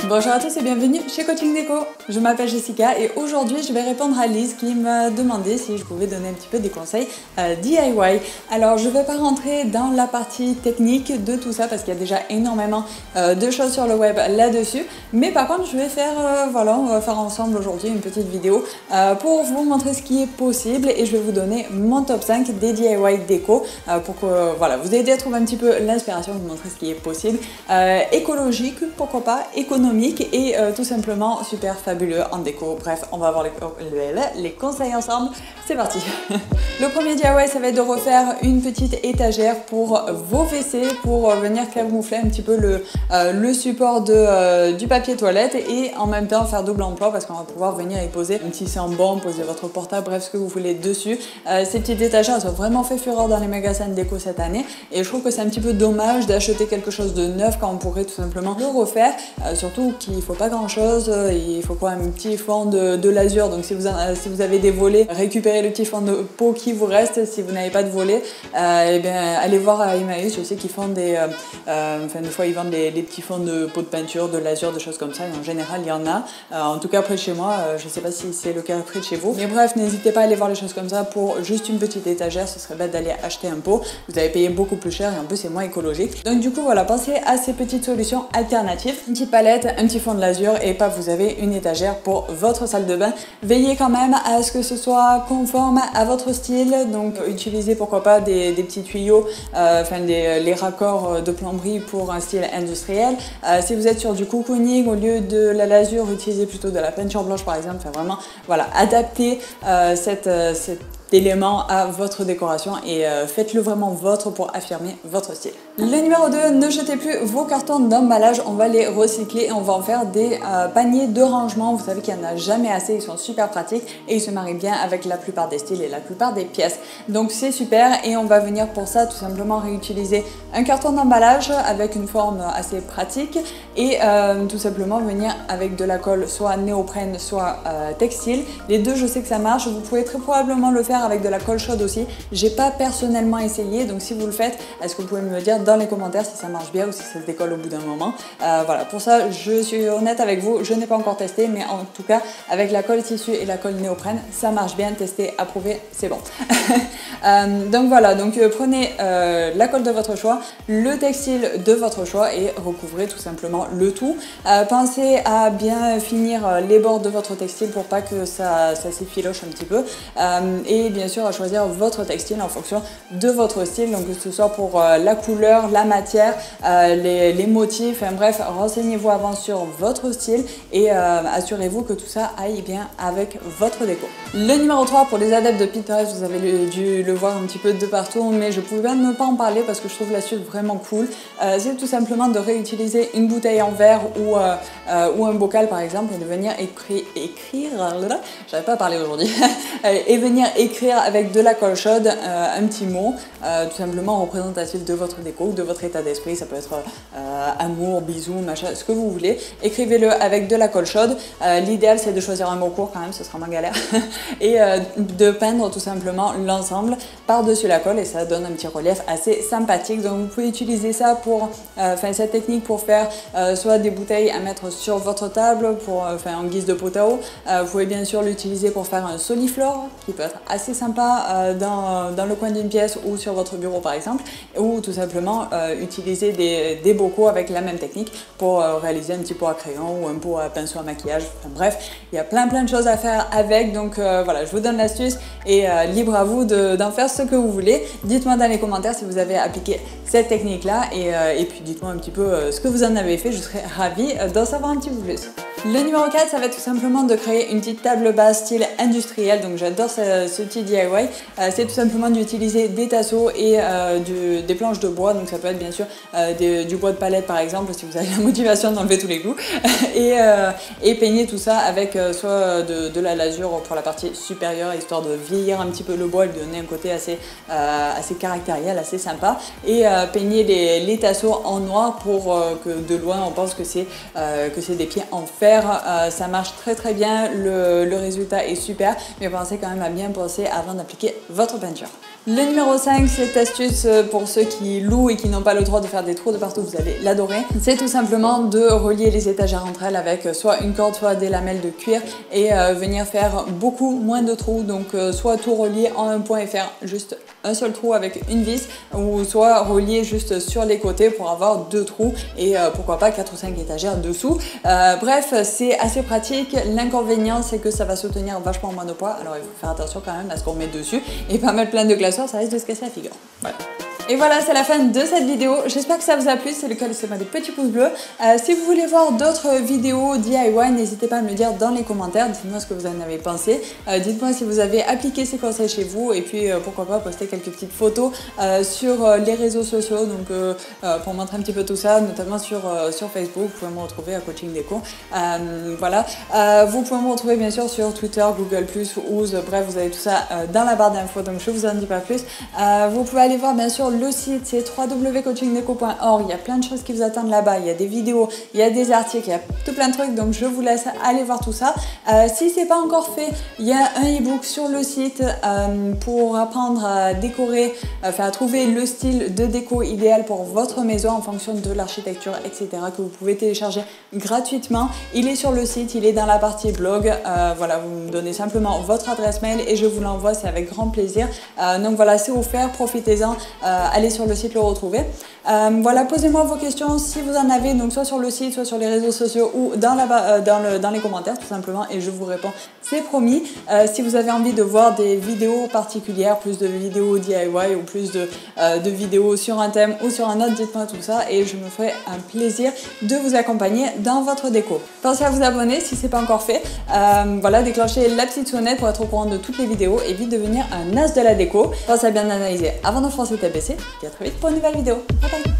Bonjour à tous et bienvenue chez Coaching Déco. Je m'appelle Jessica et aujourd'hui je vais répondre à Lise qui m'a demandé si je pouvais donner un petit peu des conseils DIY. Alors je ne vais pas rentrer dans la partie technique de tout ça parce qu'il y a déjà énormément de choses sur le web là-dessus. Mais par contre je vais faire, on va faire ensemble aujourd'hui une petite vidéo pour vous montrer ce qui est possible et je vais vous donner mon top 5 des DIY déco pour que vous aider à trouver un petit peu l'inspiration, vous montrer ce qui est possible. Écologique, pourquoi pas, économique et tout simplement super fabuleux en déco. Bref, on va voir les conseils ensemble. C'est parti. Le premier DIY, ça va être de refaire une petite étagère pour vos WC, pour venir camoufler un petit peu le support du papier toilette et en même temps faire double emploi parce qu'on va pouvoir venir y poser un petit sambon, poser votre portable, bref, ce que vous voulez dessus. Ces petites étagères, elles ont vraiment fait fureur dans les magasins de déco cette année et je trouve que c'est un petit peu dommage d'acheter quelque chose de neuf quand on pourrait tout simplement le refaire. Surtout qu'il ne faut pas grand chose, il faut quoi, un petit fond de lasure, donc si vous avez des volets, récupérez le petit fond de peau qui vous reste. Si vous n'avez pas de volet, allez voir à Emmaüs, je sais qu'ils font des fois ils vendent les petits fonds de peau de peinture, de lasure, de choses comme ça, et en général il y en a, en tout cas près de chez moi, je ne sais pas si c'est le cas près de chez vous, mais bref, n'hésitez pas à aller voir les choses comme ça pour juste une petite étagère, ce serait bête d'aller acheter un pot, vous allez payer beaucoup plus cher et en plus c'est moins écologique. Donc du coup voilà, pensez à ces petites solutions alternatives, une petite palette, un petit fond de lasure et pas vous avez une étagère pour votre salle de bain. Veillez quand même à ce que ce soit conforme à votre style, donc utilisez pourquoi pas des petits tuyaux, les raccords de plomberie pour un style industriel. Si vous êtes sur du cocooning, au lieu de la lasure, utilisez plutôt de la peinture blanche par exemple. Enfin, vraiment, voilà, adaptez cet élément à votre décoration et faites-le vraiment vôtre pour affirmer votre style. Le numéro 2, ne jetez plus vos cartons d'emballage, on va les recycler et on va en faire des paniers de rangement. Vous savez qu'il n'y en a jamais assez, ils sont super pratiques et ils se marient bien avec la plupart des styles et la plupart des pièces. Donc c'est super et on va venir pour ça tout simplement réutiliser un carton d'emballage avec une forme assez pratique et tout simplement venir avec de la colle soit néoprène soit textile. Les deux, je sais que ça marche, vous pouvez très probablement le faire avec de la colle chaude aussi. J'ai pas personnellement essayé, donc si vous le faites, est-ce que vous pouvez me le dire dans les commentaires si ça marche bien ou si ça se décolle au bout d'un moment. Voilà, pour ça je suis honnête avec vous, je n'ai pas encore testé, mais en tout cas avec la colle tissu et la colle néoprène ça marche bien, testé, approuvé, c'est bon. Donc voilà, donc prenez la colle de votre choix, le textile de votre choix et recouvrez tout simplement le tout. Pensez à bien finir les bords de votre textile pour pas que ça s'effiloche un petit peu et bien sûr à choisir votre textile en fonction de votre style, donc que ce soit pour la couleur, la matière, les motifs, enfin bref, renseignez-vous avant sur votre style et assurez-vous que tout ça aille bien avec votre déco. Le numéro 3, pour les adeptes de Pinterest, vous avez dû le voir un petit peu de partout, mais je pouvais ne pas en parler parce que je trouve l'astuce vraiment cool. C'est tout simplement de réutiliser une bouteille en verre ou un bocal par exemple et de venir écrire, j'arrive pas à parler aujourd'hui, et venir écrire avec de la colle chaude un petit mot, tout simplement représentatif de votre déco, de votre état d'esprit. Ça peut être amour, bisous, machin, ce que vous voulez. Écrivez-le avec de la colle chaude. L'idéal c'est de choisir un mot court quand même, ce sera moins galère, et de peindre tout simplement l'ensemble par-dessus la colle et ça donne un petit relief assez sympathique. Donc vous pouvez utiliser ça pour, cette technique pour faire soit des bouteilles à mettre sur votre table en guise de pot à eau. Vous pouvez bien sûr l'utiliser pour faire un soliflore qui peut être assez sympa dans le coin d'une pièce ou sur votre bureau par exemple, ou tout simplement utiliser des bocaux avec la même technique pour réaliser un petit pot à crayon ou un pot à pinceau à maquillage. Enfin, bref, il y a plein de choses à faire avec, donc voilà, je vous donne l'astuce et libre à vous d'en faire ce que vous voulez. Dites-moi dans les commentaires si vous avez appliqué cette technique là et puis dites-moi un petit peu ce que vous en avez fait, je serais ravie d'en savoir un petit peu plus. Le numéro 4, ça va être tout simplement de créer une petite table basse style industriel, donc j'adore ce petit DIY. C'est tout simplement d'utiliser des tasseaux et des planches de bois, donc ça peut être bien sûr du bois de palette par exemple si vous avez la motivation d'enlever tous les clous et peigner tout ça avec soit de la lasure pour la partie supérieure histoire de vieillir un petit peu le bois et lui donner un côté assez caractériel, assez sympa, et peigner les tasseaux en noir pour que de loin on pense que c'est des pieds en fer. Ça marche très bien, le résultat est super, mais pensez quand même à bien penser avant d'appliquer votre peinture. Le numéro 5, cette astuce pour ceux qui louent et qui n'ont pas le droit de faire des trous de partout, vous allez l'adorer. C'est tout simplement de relier les étagères entre elles avec soit une corde, soit des lamelles de cuir et venir faire beaucoup moins de trous. Donc soit tout relier en un point et faire juste un seul trou avec une vis, ou soit relier juste sur les côtés pour avoir 2 trous et pourquoi pas 4 ou 5 étagères dessous. Bref, c'est assez pratique. L'inconvénient, c'est que ça va soutenir vachement moins de poids. Alors il faut faire attention quand même à ce qu'on met dessus et pas mettre plein de glaçons, ça risque de se casser la figure. Voilà. Et voilà, c'est la fin de cette vidéo. J'espère que ça vous a plu. Si c'est le cas, laissez-moi des petits pouces bleus. Si vous voulez voir d'autres vidéos DIY, n'hésitez pas à me le dire dans les commentaires. Dites-moi ce que vous en avez pensé. Dites-moi si vous avez appliqué ces conseils chez vous. Et puis, pourquoi pas poster quelques petites photos sur les réseaux sociaux. Donc, pour montrer un petit peu tout ça, notamment sur Facebook. Vous pouvez me retrouver à Coaching Déco. Voilà. Vous pouvez me retrouver bien sûr sur Twitter, Google+, Ouz. Bref, vous avez tout ça dans la barre d'infos. Donc, je vous en dis pas plus. Vous pouvez aller voir bien sûr le site, c'est www.coachingdeco.org. Il y a plein de choses qui vous attendent là-bas. Il y a des vidéos, il y a des articles, il y a tout plein de trucs. Donc je vous laisse aller voir tout ça. Si c'est pas encore fait, il y a un e-book sur le site pour apprendre à décorer, à trouver le style de déco idéal pour votre maison en fonction de l'architecture, etc. que vous pouvez télécharger gratuitement. Il est sur le site, il est dans la partie blog. Voilà, vous me donnez simplement votre adresse mail et je vous l'envoie. C'est avec grand plaisir. Donc voilà, c'est offert, profitez-en. Allez sur le site le retrouver. Voilà, posez-moi vos questions si vous en avez, donc soit sur le site, soit sur les réseaux sociaux ou dans les commentaires tout simplement, et je vous réponds, c'est promis. Si vous avez envie de voir des vidéos particulières, plus de vidéos DIY ou plus de vidéos sur un thème ou sur un autre, dites-moi tout ça et je me ferai un plaisir de vous accompagner dans votre déco. Pensez à vous abonner si c'est pas encore fait. Voilà, déclenchez la petite sonnette pour être au courant de toutes les vidéos et vite devenir un as de la déco. Pensez à bien analyser avant de foncer tête baissée. Et à très vite pour une nouvelle vidéo. Bye bye.